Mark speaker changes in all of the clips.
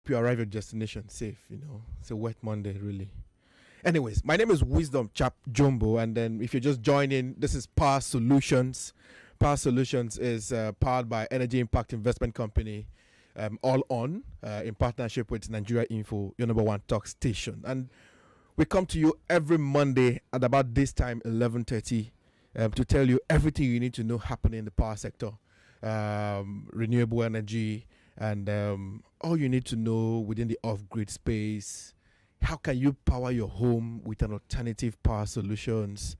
Speaker 1: hope you arrive at your destination safe. It's a wet Monday, really. Anyways, my name is Wisdom Chapp-Jumbo, and then if you're just joining, this is Power Solutions. Power Solutions is powered by Energy Impact Investment Company, all on in partnership with Nigeria Info, your number one talk station. And we come to you every Monday at about this time, 11:30, to tell you everything you need to know happening in the power sector, renewable energy, and all you need to know within the off-grid space. How can you power your home with an alternative power solutions?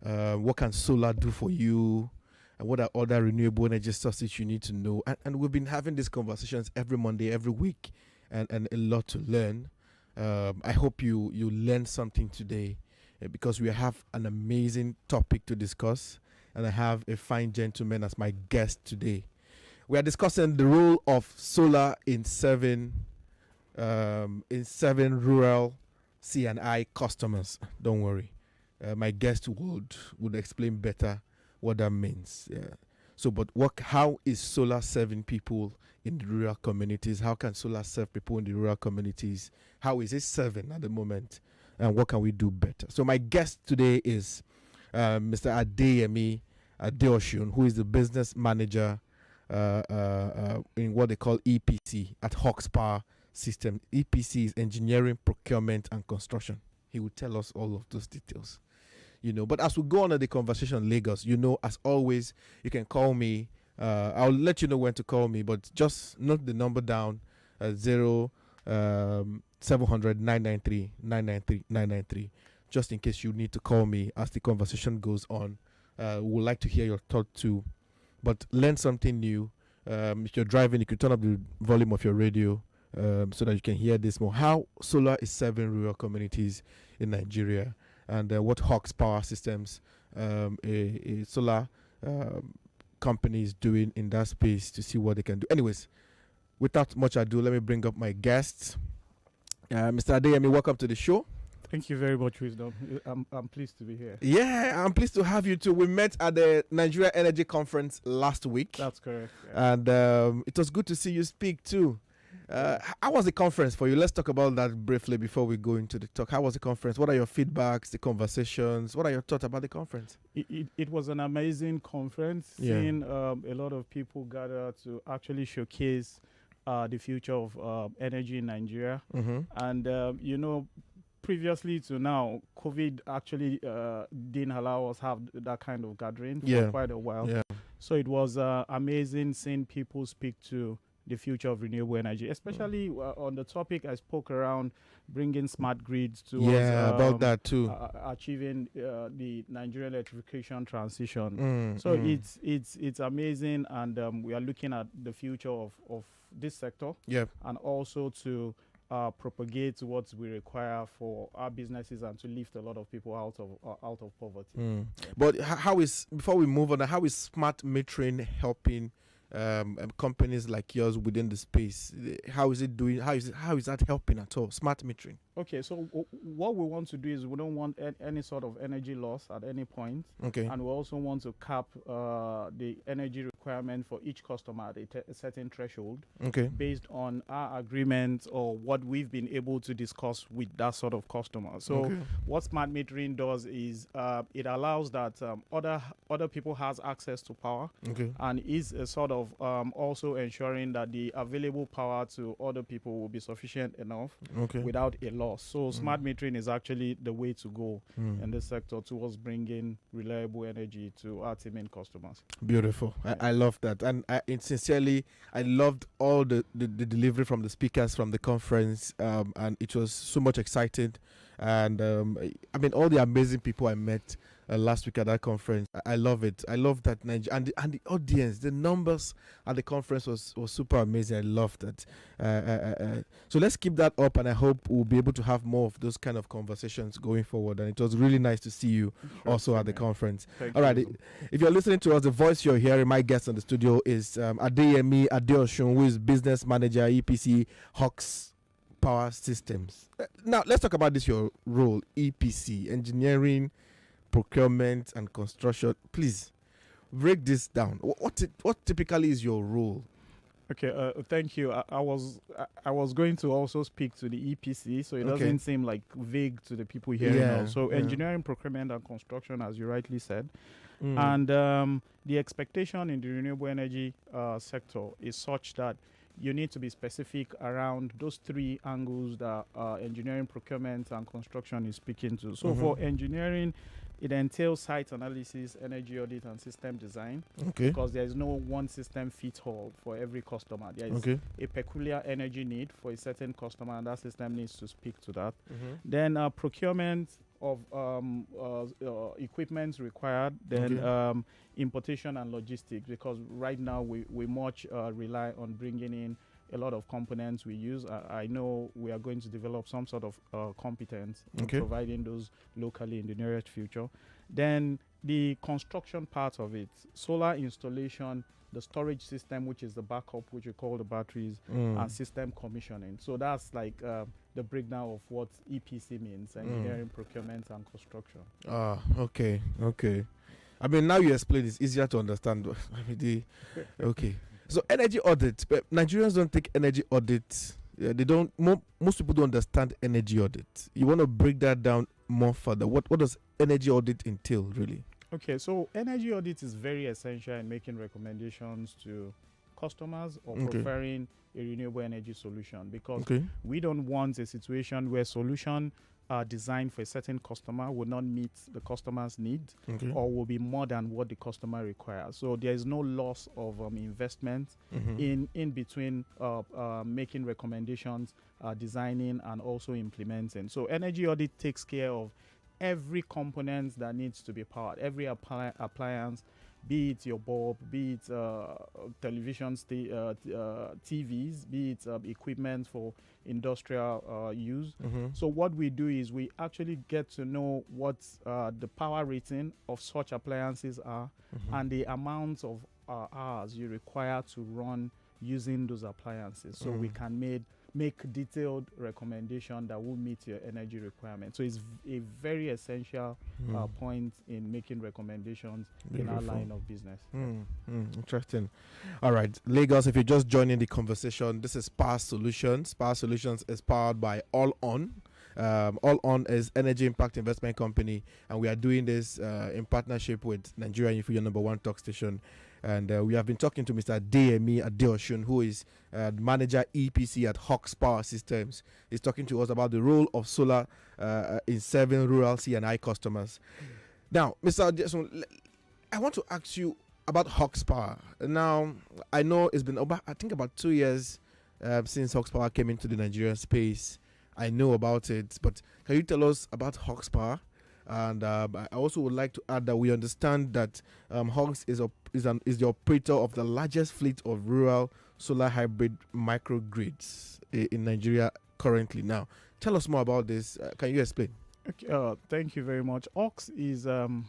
Speaker 1: What can solar do for you? And what are other renewable energy sources you need to know? And we've been having these conversations every Monday, every week, and a lot to learn. I hope you learn something today because we have an amazing topic to discuss, and I have a fine gentleman as my guest today. We are discussing the role of solar in serving rural C&I customers. Don't worry, my guest would explain better what that means. Yeah. So, but how is solar serving people in the rural communities? How can solar serve people in the rural communities? How is it serving at the moment? And what can we do better? So my guest today is Mr. Adeyemi Adeosun, who is the business manager in what they call EPC at Husk Power Systems. EPC is engineering, procurement, and construction. He will tell us all of those details. But as we go on the conversation, Lagos, as always, you can call me. I'll let you know when to call me, but just note the number down, 700 993 993 993, just in case you need to call me as the conversation goes on. We would like to hear your thought too, but learn something new. If you're driving, you can turn up the volume of your radio so that you can hear this more. How solar is serving rural communities in Nigeria, and what Husk Power Systems, a solar company, is doing in that space to see what they can do. Anyways, without much ado, let me bring up my guests. Mr. Adeyemi, welcome to the show.
Speaker 2: Thank you very much, Wisdom. I'm pleased to be here.
Speaker 1: Yeah, I'm pleased to have you too. We met at the Nigeria Energy Conference last week.
Speaker 2: That's correct. Yeah.
Speaker 1: And it was good to see you speak too. How was the conference for you? Let's talk about that briefly before we go into the talk. How was the conference? What are your feedbacks, the conversations? What are your thoughts about the conference?
Speaker 2: It was an amazing conference.
Speaker 1: Yeah.
Speaker 2: Seeing a lot of people gather to actually showcase the future of energy in Nigeria.
Speaker 1: Mm-hmm.
Speaker 2: And, previously to now, COVID actually didn't allow us have that kind of gathering for quite a while.
Speaker 1: Yeah.
Speaker 2: So it was amazing seeing people speak to the future of renewable energy, especially on the topic I spoke around bringing smart grids towards
Speaker 1: about that too.
Speaker 2: Achieving the Nigerian electrification transition. It's amazing, and we are looking at the future of this sector, and also to propagate what we require for our businesses and to lift a lot of people out of poverty.
Speaker 1: But before we move on, how is smart metering helping companies like yours within the space? How is it doing? How is that helping at all? Smart metering.
Speaker 2: Okay, so what we want to do is we don't want any sort of energy loss at any point.
Speaker 1: Okay.
Speaker 2: And we also want to cap the energy requirement for each customer at a certain threshold.
Speaker 1: Okay.
Speaker 2: Based on our agreement or what we've been able to discuss with that sort of customer. So what smart metering does is it allows that other people has access to power.
Speaker 1: Okay.
Speaker 2: And is a sort of also ensuring that the available power to other people will be sufficient enough without a loss. So smart metering is actually the way to go in this sector towards bringing reliable energy to our team and customers.
Speaker 1: Beautiful. I love that. And I loved all the delivery from the speakers from the conference, and it was so much exciting. And all the amazing people I met last week at that conference. I love it. I love that and the audience, the numbers at the conference was super amazing. I love that. So let's keep that up, and I hope we'll be able to have more of those kind of conversations going forward. And it was really nice to see you also at the conference. All right. If you're listening to us, the voice you're hearing, my guest on the studio is Adeyemi Adeosun, who is business manager EPC Husk Power Systems. Now let's talk about your role, EPC, engineering, procurement, and construction. Please break this down. What typically is your role
Speaker 2: Okay, thank you. I was going to also speak to the EPC, so it doesn't seem like vague to the people here now. So engineering, procurement, and construction, as you rightly said, and the expectation in the renewable energy sector is such that you need to be specific around those three angles that engineering, procurement, and construction is speaking to. So for engineering, it entails site analysis, energy audit, and system design. Because there is no one system fits all for every customer. There is a peculiar energy need for a certain customer, and that system needs to speak to that. Then procurement of equipment required. Then importation and logistics, because right now we much rely on bringing in a lot of components we use. I know we are going to develop some sort of competence in providing those locally in the nearest future. Then the construction part of it, solar installation, the storage system, which is the backup, which we call the batteries, and system commissioning. So that's like the breakdown of what EPC means, engineering, procurement, and construction.
Speaker 1: Okay. I mean, now you explain, it's easier to understand. Okay. So energy audit, but Nigerians don't take energy audit. They don't. Most people don't understand energy audit. You want to break that down more further. What does energy audit entail, really?
Speaker 2: Okay, so energy audit is very essential in making recommendations to customers or preferring a renewable energy solution, because we don't want a situation where solution designed for a certain customer will not meet the customer's need or will be more than what the customer requires. So there is no loss of investment in between making recommendations, designing, and also implementing. So energy audit takes care of every component that needs to be powered, every appliance, be it your bulb, be it televisions, TVs, be it equipment for industrial use. So what we do is we actually get to know what the power rating of such appliances are and the amount of hours you require to run using those appliances. So we can make detailed recommendation that will meet your energy requirements. So it's a very essential point in making recommendations in our line of business.
Speaker 1: Interesting. All right, Lagos, if you're just joining the conversation, this is Power Solutions. Power Solutions is powered by All On. All On is energy impact investment company, and we are doing this in partnership with Nigeria Info, your number one talk station. And we have been talking to Mr. Adeyemi Adeosun, who is Manager EPC at Husk Power Systems. He's talking to us about the role of solar in serving rural C&I customers. Now, Mr. Adeosun, I want to ask you about Husk Power. Now, I know it's been about 2 years since Husk Power came into the Nigerian space. I know about it, but can you tell us about Husk Power? And I also would like to add that we understand that Husk is the operator of the largest fleet of rural solar hybrid microgrids in Nigeria currently. Now, tell us more about this. Can you explain?
Speaker 2: Okay, thank you very much. Husk is an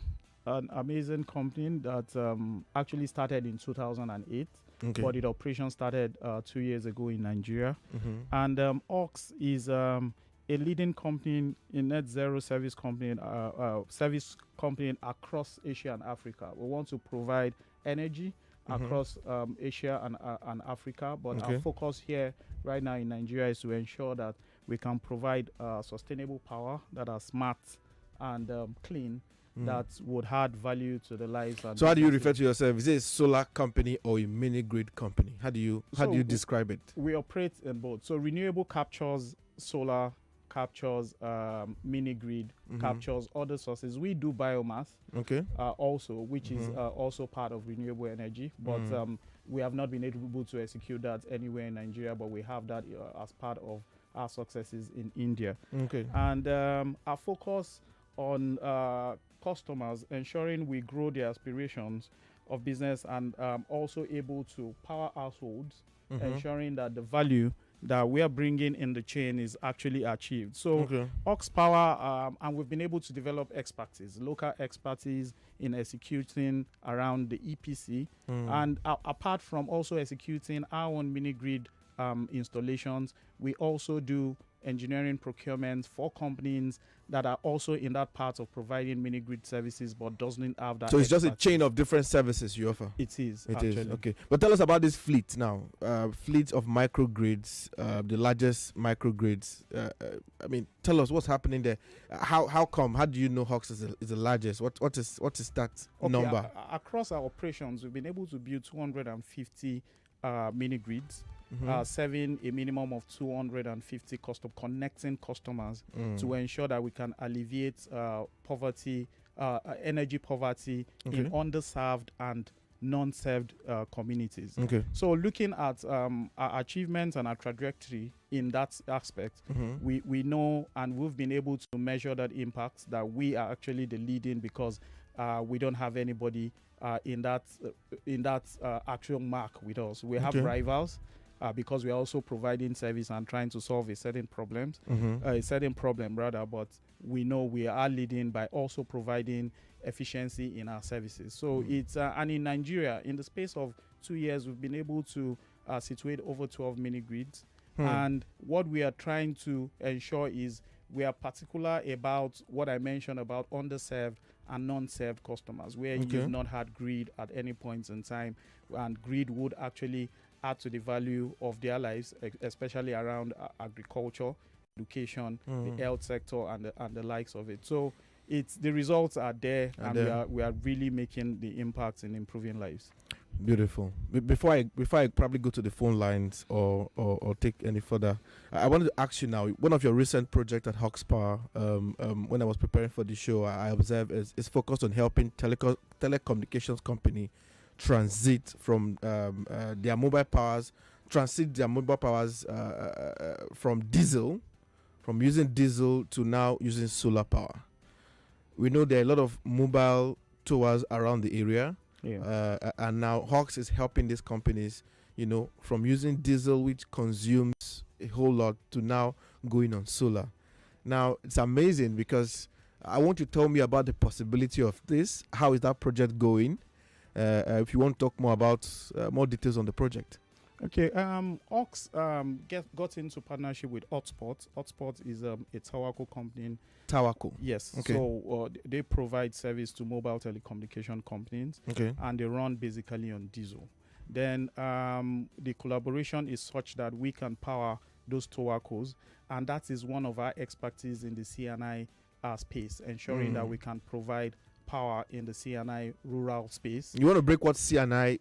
Speaker 2: amazing company that actually started in 2008. But its operation started 2 years ago in Nigeria. And Husk is a leading company in net zero service company across Asia and Africa. We want to provide energy across Asia and Africa, but our focus here right now in Nigeria is to ensure that we can provide sustainable power that are smart and clean, that would add value to the lives. And
Speaker 1: so how do you refer to yourself? Is it a solar company or a mini grid company? How do you describe it?
Speaker 2: We operate in both. So renewable captures solar, captures mini grid, captures other sources. We do biomass also, which is also part of renewable energy, but we have not been able to execute that anywhere in Nigeria, but we have that as part of our successes in India. And our focus on customers, ensuring we grow their aspirations of business and also able to power households, ensuring that the value that we are bringing in the chain is actually achieved. So Husk Power, and we've been able to develop expertise, local expertise in executing around the EPC. And apart from also executing our own mini grid installations, we also do engineering procurement for companies that are also in that part of providing mini grid services but doesn't have that.
Speaker 1: So it's just a chain of different services you offer.
Speaker 2: It is.
Speaker 1: It
Speaker 2: actually.
Speaker 1: is. Okay. But tell us about this fleet now. Fleet of microgrids, the largest microgrids. I mean, tell us what's happening there. How come? How do you know Husk is the largest? What is that number?
Speaker 2: Across our operations, we've been able to build 250 mini grids. Serving a minimum of 250 connecting customers to ensure that we can alleviate poverty, energy poverty in underserved and non-served communities. So looking at our achievements and our trajectory in that aspect, we know and we've been able to measure that impact, that we are actually the leading, because we don't have anybody in that actual mark with us. We have rivals. Because we are also providing service and trying to solve a certain problem, but we know we are leading by also providing efficiency in our services. So it's and in Nigeria, in the space of 2 years, we've been able to situate over 12 mini grids. And what we are trying to ensure is we are particular about what I mentioned about underserved and non-served customers, where you've not had grid at any point in time, and grid would actually add to the value of their lives, especially around agriculture, education, the health sector, and the likes of it. So it's the results are there, and we are really making the impact in improving lives.
Speaker 1: Beautiful. Before I probably go to the phone lines or take any further, I wanted to ask you now, one of your recent projects at Husk Power, when I was preparing for the show, I observed is focused on helping telecommunications company transit from their mobile powers from using diesel to now using solar power. We know there are a lot of mobile towers around the area, and now Husk is helping these companies, from using diesel, which consumes a whole lot, to now going on solar. Now it's amazing, because I want you to tell me about the possibility of this. How is that project going? If you want to talk more about more details on the project.
Speaker 2: Okay, Husk got into partnership with Hotspot. Hotspot is a Tawaco company.
Speaker 1: Tawaco?
Speaker 2: Yes.
Speaker 1: Okay.
Speaker 2: So they provide service to mobile telecommunication companies, and they run basically on diesel. Then the collaboration is such that we can power those Tawacos, and that is one of our expertise in the CNI space, ensuring that we can provide power in the CNI rural space.
Speaker 1: You want to break what CNI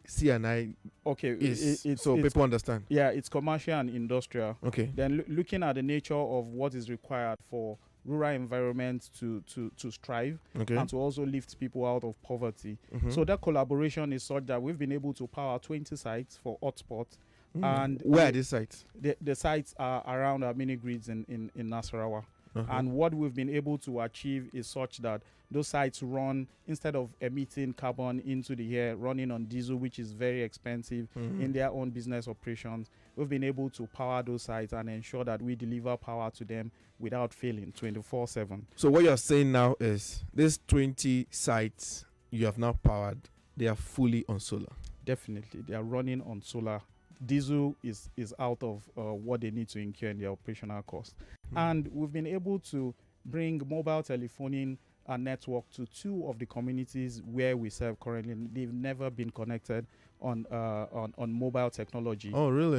Speaker 1: is, so people understand?
Speaker 2: Yeah, it's commercial and industrial.
Speaker 1: Okay.
Speaker 2: Then looking at the nature of what is required for rural environments to strive, and to also lift people out of poverty. So that collaboration is such that we've been able to power 20 sites for Hotspot. And
Speaker 1: where are these sites?
Speaker 2: The sites are around our mini grids in Nasarawa. And what we've been able to achieve is such that those sites run, instead of emitting carbon into the air, running on diesel, which is very expensive in their own business operations. We've been able to power those sites and ensure that we deliver power to them without failing 24/7.
Speaker 1: So what you're saying now is these 20 sites you have now powered, they are fully on solar?
Speaker 2: Definitely. They are running on solar. Diesel is out of what they need to incur in their operational cost. And we've been able to bring mobile telephoning network to 2 of the communities where we serve currently. They've never been connected on mobile technology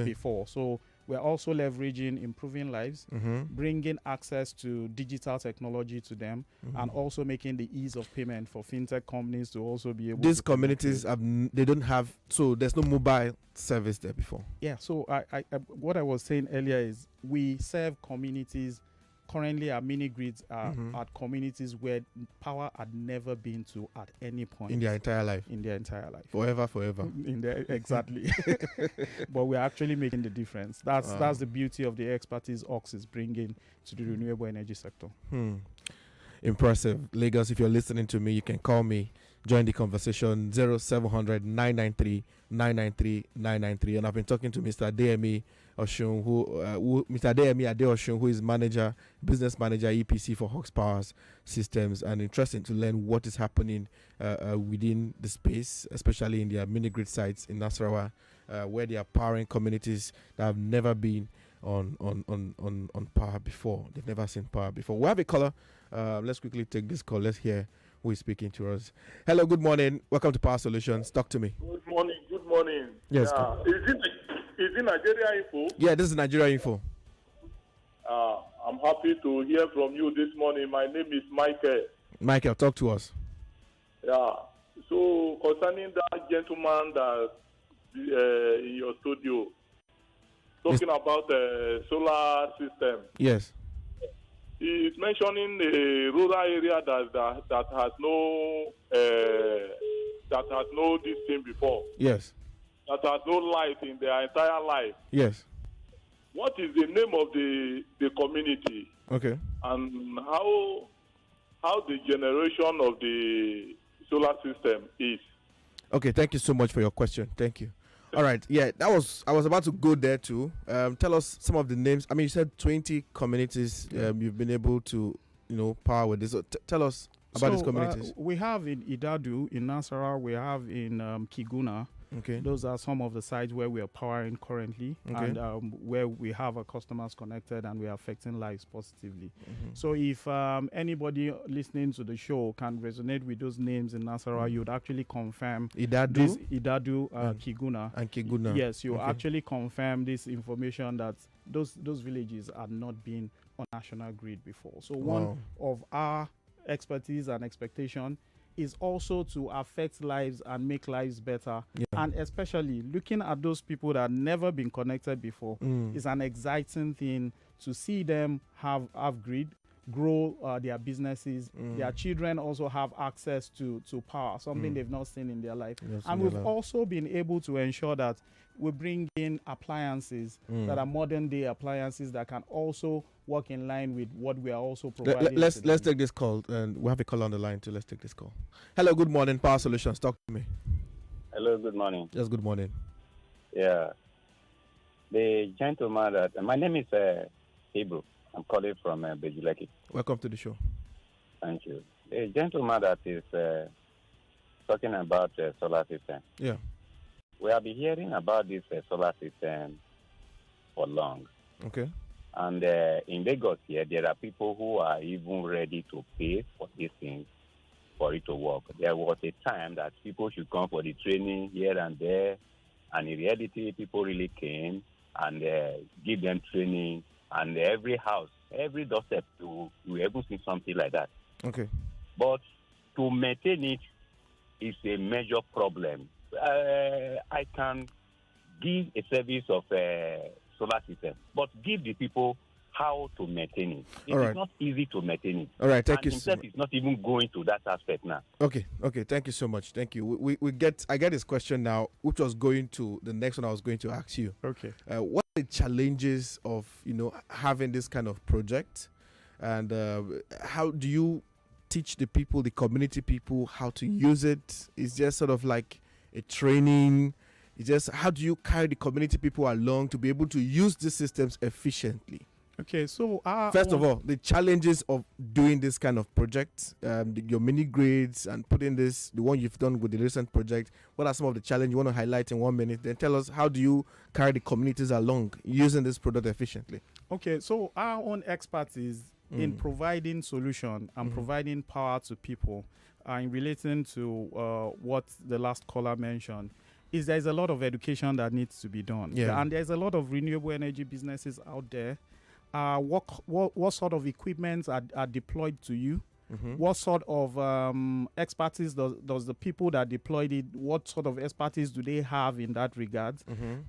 Speaker 2: before. So we're also leveraging improving lives, bringing access to digital technology to them, and also making the ease of payment for fintech companies to also be able
Speaker 1: These communities they don't have, so there's no mobile service there before.
Speaker 2: Yeah, so I what I was saying earlier is we serve communities. Currently, our mini grids are at communities where power had never been to at any point
Speaker 1: in their entire life. Forever.
Speaker 2: Exactly. But we're actually making the difference. That's the beauty of the expertise Husk is bringing to the renewable energy sector.
Speaker 1: Impressive. Lagos, if you're listening to me, you can call me. Join the conversation 0700 993 993 993. And I've been talking to Mr. Adeyemi Adeosun, Mr. Adeyemi Adeosun, who is business manager EPC for Husk Power Systems, and interesting to learn what is happening within the space, especially in their mini grid sites in Nasarawa, where they are powering communities that have never been on power before. They've never seen power before. We have a caller. Let's quickly take this call. Let's hear who is speaking to us. Hello, good morning. Welcome to Power Solutions. Talk to me.
Speaker 3: Good morning. Good morning.
Speaker 1: Yes.
Speaker 3: Yeah. Is it Nigeria Info?
Speaker 1: Yeah, this is Nigeria Info.
Speaker 3: I'm happy to hear from you this morning. My name is Michael.
Speaker 1: Michael, talk to us.
Speaker 3: Yeah. So concerning that gentleman that in your studio talking about solar system.
Speaker 1: Yes.
Speaker 3: He is mentioning a rural area that has no this thing before.
Speaker 1: Yes.
Speaker 3: That has no light in their entire life.
Speaker 1: Yes.
Speaker 3: What is the name of the community?
Speaker 1: Okay.
Speaker 3: And how the generation of the solar system is?
Speaker 1: Okay, thank you so much for your question. Thank you. All right. Yeah, I was about to go there too. Tell us some of the names. I mean, you said 20 communities you've been able to, power with this. So tell us about these communities.
Speaker 2: We have in Idadu, in Nasarawa, we have in Kiguna.
Speaker 1: Okay.
Speaker 2: Those are some of the sites where we are powering currently, and where we have our customers connected and we are affecting lives positively. So if anybody listening to the show can resonate with those names in Nasarawa, you would actually confirm
Speaker 1: Idadu,
Speaker 2: Kiguna.
Speaker 1: And Kiguna.
Speaker 2: Yes, you actually confirm this information that those villages are not being on national grid before. So one of our expertise and expectation is also to affect lives and make lives better. And especially looking at those people that have never been connected before is an exciting thing to see them have grid, grow their businesses. Their children also have access to power, something they've not seen in their life. And we've also been able to ensure that we bring in appliances that are modern day appliances that can also work in line with what we are also providing.
Speaker 1: Let's take this call, and we have a call on the line too. Let's take this call. Hello, good morning, Power Solutions. Talk to me.
Speaker 4: Hello, good morning.
Speaker 1: Yes, good morning.
Speaker 4: Yeah, the gentleman that my name is Hebrew. I'm calling from Bejuleki.
Speaker 1: Welcome to the show.
Speaker 4: Thank you. The gentleman that is talking about solar system.
Speaker 1: Yeah.
Speaker 4: We have been hearing about this solar system for long.
Speaker 1: Okay.
Speaker 4: And in Lagos here, there are people who are even ready to pay for these things for it to work. There was a time that people should come for the training here and there, and in reality, people really came and give them training, and every house, every doorstep, you able to see something like that.
Speaker 1: Okay.
Speaker 4: But to maintain it is a major problem. I can give a service of solar system, but give the people how to maintain it. It's not easy to maintain it.
Speaker 1: All right, thank you.
Speaker 4: Himself is not even going to that aspect now.
Speaker 1: Okay, thank you so much. Thank you. I get this question now, which was going to the next one I was going to ask you.
Speaker 2: Okay.
Speaker 1: What are the challenges of having this kind of project, and how do you teach the people, the community people, how to use it? Is just sort of like a training? It's just how do you carry the community people along to be able to use these systems efficiently?
Speaker 2: Okay, so
Speaker 1: first of all, the challenges of doing this kind of project, your mini grids and putting the one you've done with the recent project. What are some of the challenges you want to highlight in 1 minute? Then tell us, how do you carry the communities along using this product efficiently?
Speaker 2: Okay, so our own expertise in providing solution and providing power to people, in relating to what the last caller mentioned, is there's a lot of education that needs to be done.
Speaker 1: Yeah.
Speaker 2: And there's a lot of renewable energy businesses out there. What sort of equipment are deployed to you? What sort of expertise does the people that deployed it, what sort of expertise do they have in that regard?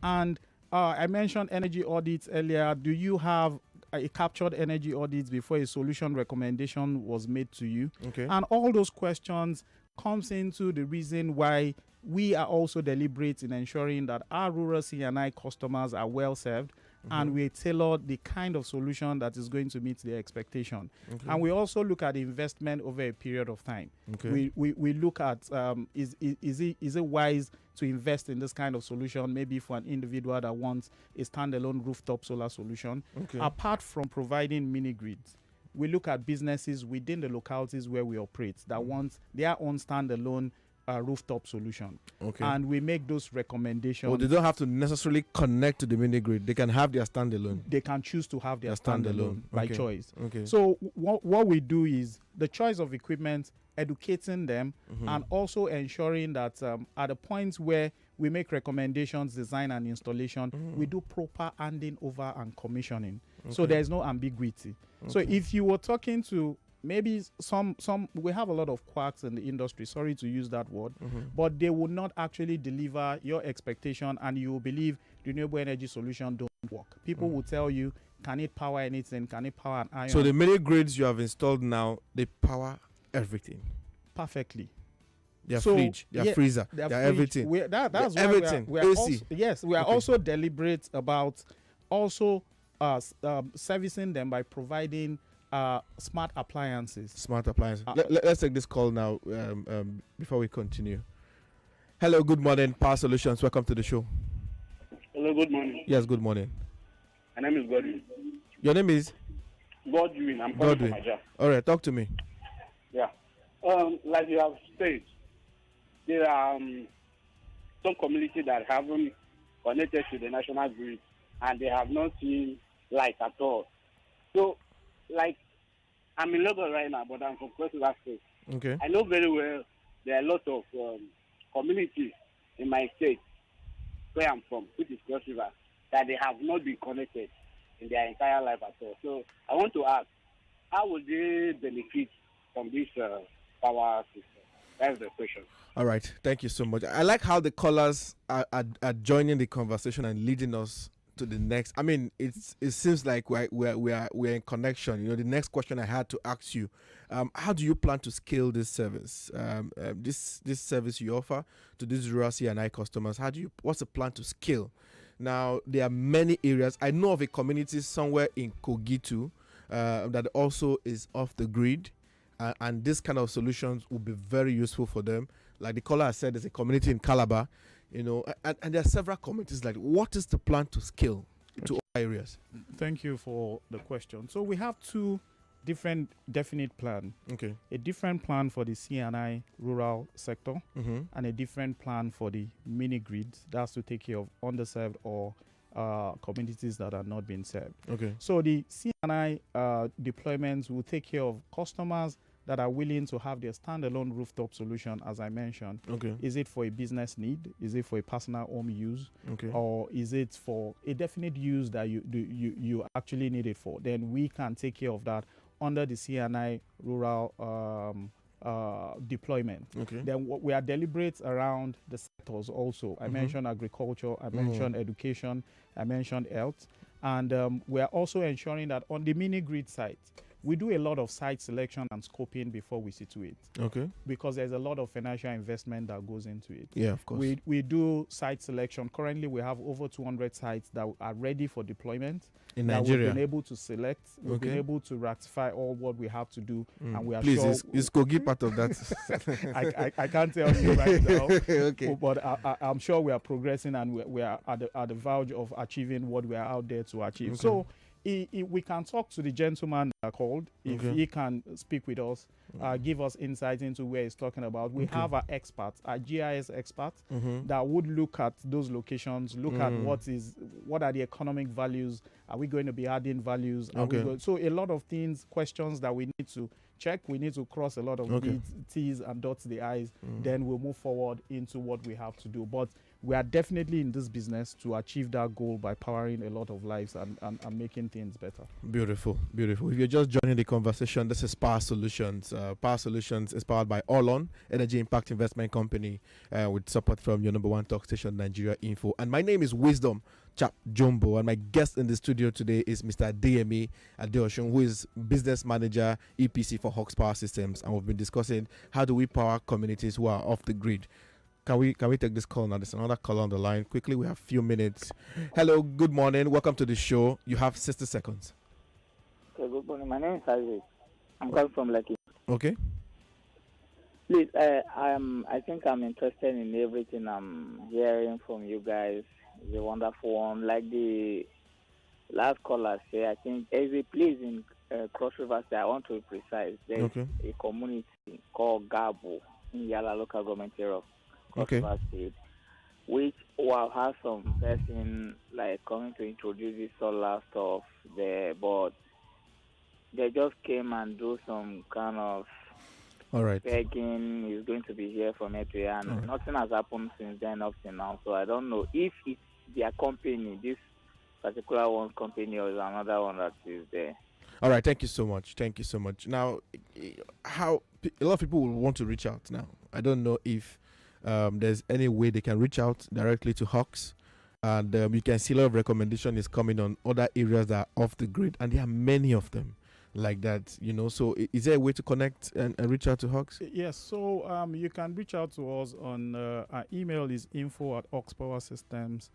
Speaker 2: And I mentioned energy audits earlier. Do you have a captured energy audits before a solution recommendation was made to you?
Speaker 1: Okay.
Speaker 2: And all those questions comes into the reason why we are also deliberate in ensuring that our rural C&I customers are well served, and we tailor the kind of solution that is going to meet their expectation. And we also look at investment over a period of time. We look at is it wise to invest in this kind of solution, maybe for an individual that wants a standalone rooftop solar solution. Apart from providing mini grids, we look at businesses within the localities where we operate that want their own standalone rooftop solution.
Speaker 1: Okay.
Speaker 2: And we make those recommendations.
Speaker 1: Well, they don't have to necessarily connect to the mini grid. They can have their standalone.
Speaker 2: They can choose to have their standalone by choice.
Speaker 1: Okay.
Speaker 2: So what we do is the choice of equipment, educating them, and also ensuring that at the points where we make recommendations, design and installation, we do proper handing over and commissioning. So there's no ambiguity. So if you were talking to maybe some we have a lot of quacks in the industry, sorry to use that word, but they will not actually deliver your expectation, and you will believe renewable energy solution don't work. People will tell you, can it power anything? Can it power an iron?
Speaker 1: So the mini grids you have installed now, they power everything
Speaker 2: perfectly.
Speaker 1: Their fridge, their freezer, their everything.
Speaker 2: That's why
Speaker 1: everything.
Speaker 2: we are also, yes, we are also deliberate about also servicing them by providing smart appliances.
Speaker 1: Smart appliances. Let's take this call now before we continue. Hello, good morning, Power Solutions. Welcome to the show.
Speaker 5: Hello, good morning.
Speaker 1: Yes, good morning.
Speaker 5: My name is Godwin.
Speaker 1: Your name is?
Speaker 5: Godwin. I'm calling from Aja.
Speaker 1: All right, talk to me.
Speaker 5: Yeah. Like you have said, there are some communities that haven't connected to the national grid and they have not seen light at all. So, like, I'm in Lagos right now, but I'm from Cross River State.
Speaker 1: Okay.
Speaker 5: I know very well there are a lot of communities in my state where I'm from, which is Cross River, that they have not been connected in their entire life at all. So, I want to ask, how will they benefit from this power system? That's the question.
Speaker 1: All right, thank you so much. I like how the callers are joining the conversation and leading us to the next. I mean, it seems like we're in connection. You know, the next question I had to ask you: how do you plan to scale this service? This service you offer to these rural C&I customers. What's the plan to scale? Now, there are many areas. I know of a community somewhere in Kogitu that also is off the grid. And this kind of solutions will be very useful for them. Like the caller has said, there's a community in Calabar, you know, and there are several communities. Like, what is the plan to scale to all areas?
Speaker 2: Thank you for the question. So we have two different definite plans.
Speaker 1: Okay.
Speaker 2: A different plan for the C&I rural sector, and a different plan for the mini grids. That's to take care of underserved or communities that are not being served.
Speaker 1: Okay.
Speaker 2: So the C&I deployments will take care of customers that are willing to have their standalone rooftop solution, as I mentioned.
Speaker 1: Okay.
Speaker 2: Is it for a business need? Is it for a personal home use?
Speaker 1: Okay.
Speaker 2: Or is it for a definite use that you actually need it for? Then we can take care of that under the C&I rural deployment.
Speaker 1: Okay.
Speaker 2: Then we are deliberate around the sectors also. I mentioned agriculture, I mentioned education, I mentioned health, and we are also ensuring that on the mini grid site, we do a lot of site selection and scoping before we situate.
Speaker 1: Okay.
Speaker 2: Because there's a lot of financial investment that goes into it.
Speaker 1: Yeah, of course.
Speaker 2: We do site selection. Currently, we have over 200 sites that are ready for deployment.
Speaker 1: In Nigeria.
Speaker 2: We've been able to select. We've been able to ratify all what we have to do. And we are
Speaker 1: Please,
Speaker 2: sure...
Speaker 1: is Kogi part of that?
Speaker 2: I can't tell you right now.
Speaker 1: Okay.
Speaker 2: But I'm sure we are progressing and we are at the verge of achieving what we are out there to achieve.
Speaker 1: Okay.
Speaker 2: So we can talk to the gentleman that called. If he can speak with us, give us insight into where he's talking about. We have our experts, our GIS experts, that would look at those locations, look at what are the economic values. Are we going to be adding values? So a lot of things, questions that we need to check. We need to cross a lot of T's and dots the I's. Then we'll move forward into what we have to do. But we are definitely in this business to achieve that goal by powering a lot of lives and making things better.
Speaker 1: Beautiful, beautiful. If you're just joining the conversation, this is Power Solutions. Power Solutions is powered by Olon, Energy Impact Investment Company, with support from your number one talk station, Nigeria Info. And my name is Wisdom Chapp-Jumbo, and my guest in the studio today is Mr. Adeyemi Adeosun, who is Business Manager EPC for Husk Power Systems. And we've been discussing how do we power communities who are off the grid. Can we take this call now? There's another call on the line. Quickly, we have a few minutes. Hello, good morning. Welcome to the show. You have 60 seconds.
Speaker 6: Okay, good morning. My name is Isaac. I'm calling from Lucky.
Speaker 1: Okay.
Speaker 6: Please, I think I'm interested in everything I'm hearing from you guys. It's a wonderful one. Like the last caller said, I think there's a place in Cross River State, I want to be precise. There's a community called Gabo in Yala local government area of
Speaker 1: Okay.
Speaker 6: Cross State, which will have some person like coming to introduce this solar stuff there, but they just came and do some kind of
Speaker 1: All right.
Speaker 6: begging. Is going to be here from it, and
Speaker 1: All right.
Speaker 6: nothing has happened since then up to now. So I don't know if it's their company, this particular one company, or is another one that is there.
Speaker 1: All right. Thank you so much. Thank you so much. Now, how a lot of people will want to reach out now. I don't know if there's any way they can reach out directly to Hawks. And you can see a lot of recommendation is coming on other areas that are off the grid, and there are many of them like that, you know. So is there a way to connect and reach out to Hawks?
Speaker 2: Yes, so you can reach out to us on our email is info@Husk Power Systems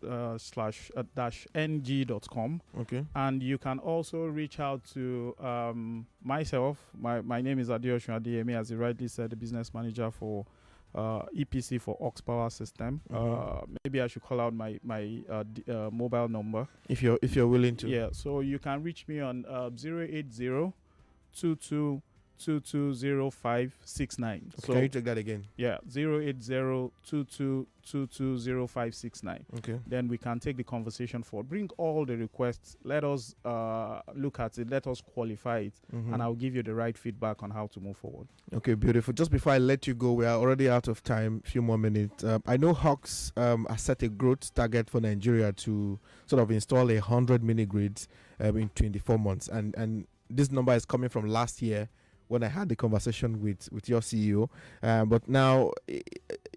Speaker 2: /ng.com.
Speaker 1: Okay.
Speaker 2: And you can also reach out to myself. My name is Adeyemi, as you rightly said, the business manager for EPC for Husk Power System. Maybe I should call out my mobile number
Speaker 1: If you're willing to.
Speaker 2: Yeah, so you can reach me on 080-2222-0569. So
Speaker 1: Can you take that again?
Speaker 2: yeah, 080-2222-0569.
Speaker 1: Okay.
Speaker 2: Then we can take the conversation forward. Bring all the requests. Let us look at it. Let us qualify it, and I'll give you the right feedback on how to move forward.
Speaker 1: Okay, beautiful. Just before I let you go, we are already out of time. Few more minutes. I know Hawks has set a growth target for Nigeria to sort of install 100 mini grids in 24 months, and this number is coming from last year when I had the conversation with your CEO. But now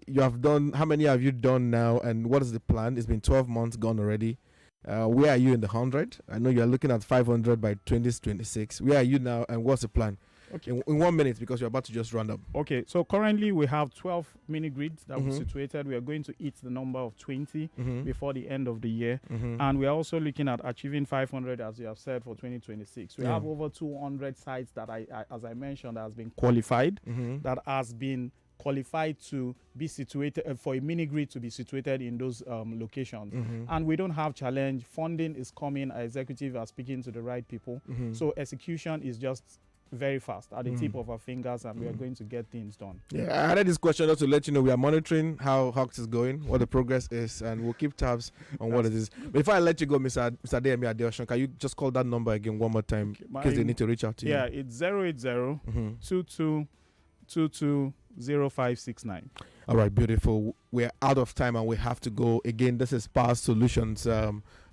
Speaker 1: you have done. How many have you done now, and what is the plan? It's been 12 months gone already. Where are you in the 100? I know you're looking at 500 by 2026. Where are you now, and what's the plan?
Speaker 2: Okay.
Speaker 1: In 1 minute, because you're about to just round up.
Speaker 2: Okay, so currently we have 12 mini grids that we're situated. We are going to hit the number of 20 before the end of the year. And we are also looking at achieving 500, as you have said, for 2026. We have over 200 sites that as I mentioned, has been qualified, that has been qualified to be situated for a mini grid to be situated in those locations. And we don't have challenge. Funding is coming. Our executive are speaking to the right people. So execution is just very fast at the tip of our fingers, and we are going to get things done.
Speaker 1: Yeah, I had this question just to let you know we are monitoring how Hawks is going, what the progress is, and we'll keep tabs on what it is. But if I let you go, Mr. Adeyemi Adeosun, can you just call that number again one more time in case they need to reach out to you?
Speaker 2: Yeah, it's 080-2222-0569.
Speaker 1: All right, beautiful. We're out of time and we have to go. Again, this is Power Solutions,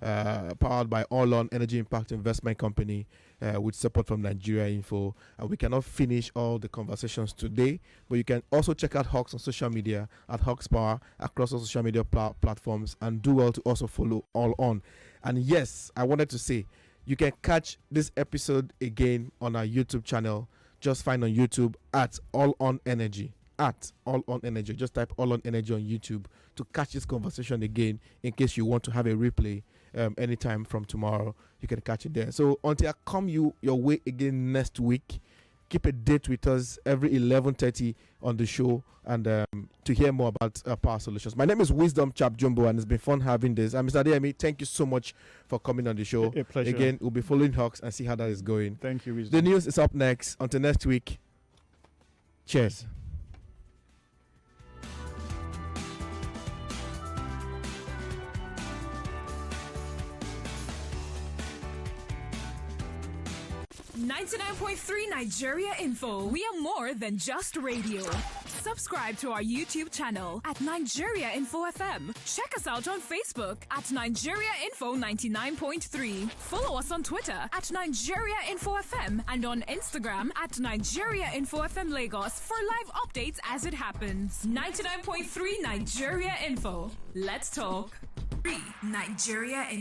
Speaker 1: powered by All On Energy Impact Investment Company, with support from Nigeria Info. And we cannot finish all the conversations today, but you can also check out Hawks on social media at Husk Power across all social media platforms, and do well to also follow All On. And yes, I wanted to say, you can catch this episode again on our YouTube channel. Just find on YouTube at All On Energy. At All On Energy. Just type All On Energy on YouTube to catch this conversation again, in case you want to have a replay anytime from tomorrow. You can catch it there. So until I come your way again next week, keep a date with us every 11:30 on the show, and to hear more about Power Solutions. My name is Wisdom Chapp-Jumbo, and it's been fun having this. And Mr. Adeyemi, thank you so much for coming on the show.
Speaker 2: A pleasure.
Speaker 1: Again, we'll be following Hawks and see how that is going.
Speaker 2: Thank you, Wisdom.
Speaker 1: The news is up next. Until next week, cheers.
Speaker 7: .3 Nigeria Info. We are more than just radio. Subscribe to our YouTube channel at Nigeria Info FM. Check us out on Facebook at Nigeria Info 99.3. Follow us on Twitter at Nigeria Info FM and on Instagram at Nigeria Info FM Lagos for live updates as it happens. 99.3 Nigeria Info. Let's talk. Nigeria Info.